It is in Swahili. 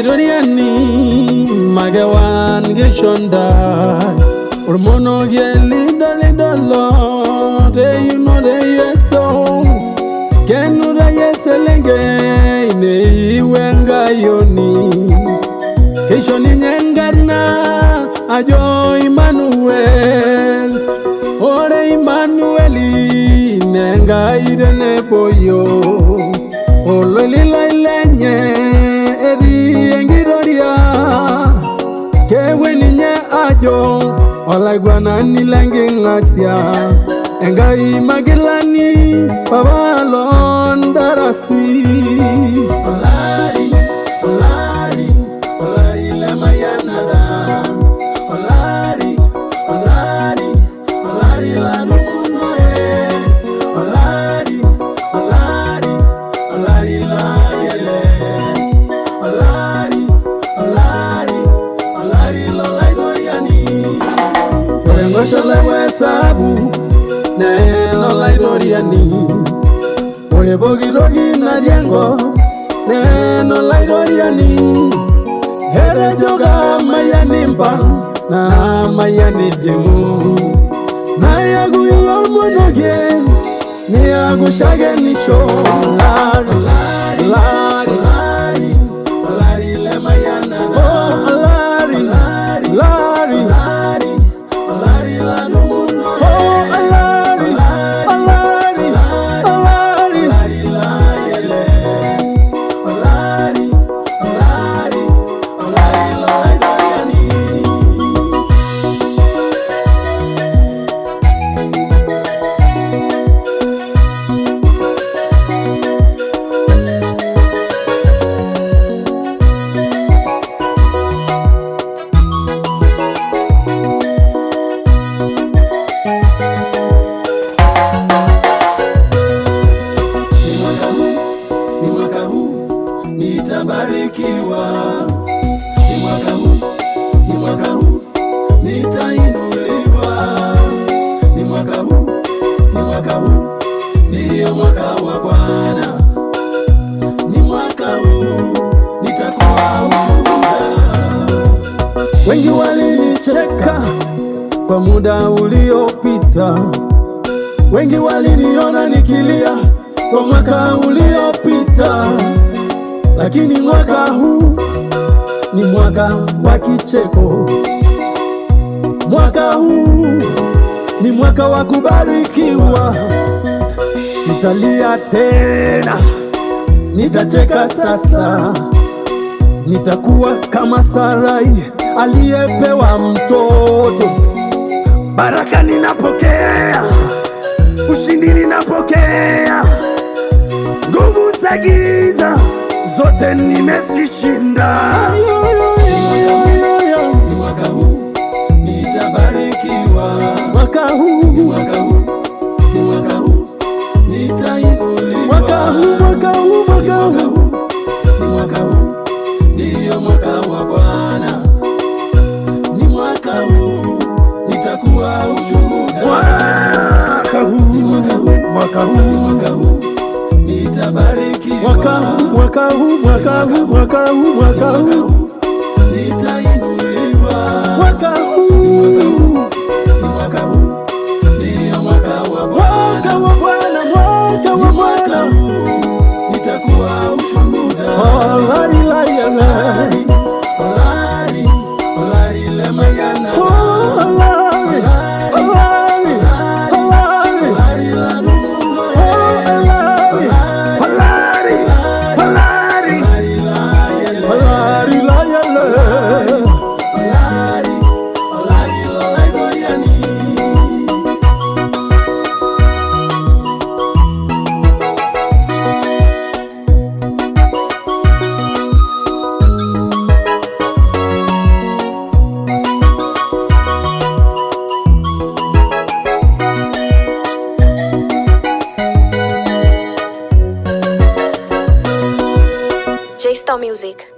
Olaidoriani Magawan Gishonda Urmono Lido Lord you know the yeso Kenura yeselenge Ne iwenga yoni Kishoni nyengarna Ajo Emmanuel Ore Emmanueli Nenga irene boyo Ololila ilenye Eri engiroria Kewe ninye ajo Olaiguana nilengi ngasia Engai magilani Babalon darasi Olari, Olari, Olari lema yanada Olari, Olari, Olari la numunoe Olari, Olari, Olari la yele Olari, Olari, Olari lolaidoriani Ngoshala wesabu ne lolaidoriani Oye bogirogi na diengo ne lolaidoriani Here joga mayani mpa na mayani jimu Na yagu yolmonoge ni yagu shage nisho Olari, Olari, Olari, Olari le mayana oh, Olari, Olari, Olari, Olari Olari la numuno oh, Olari, Olari, Olari, Olari la yele Olari, Olari, Olari lolaidoriani Nitabarikiwa ni mwaka huu nitainuliwa ni mwaka huu ndiyo mwaka wa Bwana ni mwaka huu nitakuwa ushuhuda wengi walinicheka kwa muda uliopita wengi waliniona nikilia kwa mwaka uliopita lakini mwaka huu ni mwaka wa kicheko mwaka huu ni mwaka wa kubarikiwa sitalia tena nitacheka sasa nitakuwa kama Sarai aliyepewa mtoto baraka ninapokea ushindi ninapokea nguvu za giza zote nimezishinda ni mwaka huu nitabarikiwa mwaka huu ni mwaka huu nitainuliwa mwaka huu ni mwaka huu ndiyo mwaka wa Bwana ni mwaka huu nitakuwa ushuhuda mwaka huu nitabarikiwa mwaka huu nitainuliwa mwaka huu ndiyo mwaka wa Bwana nitakuwa ushuhuda Olari la yana Olari le mayana Olari la numuno J-Star Music.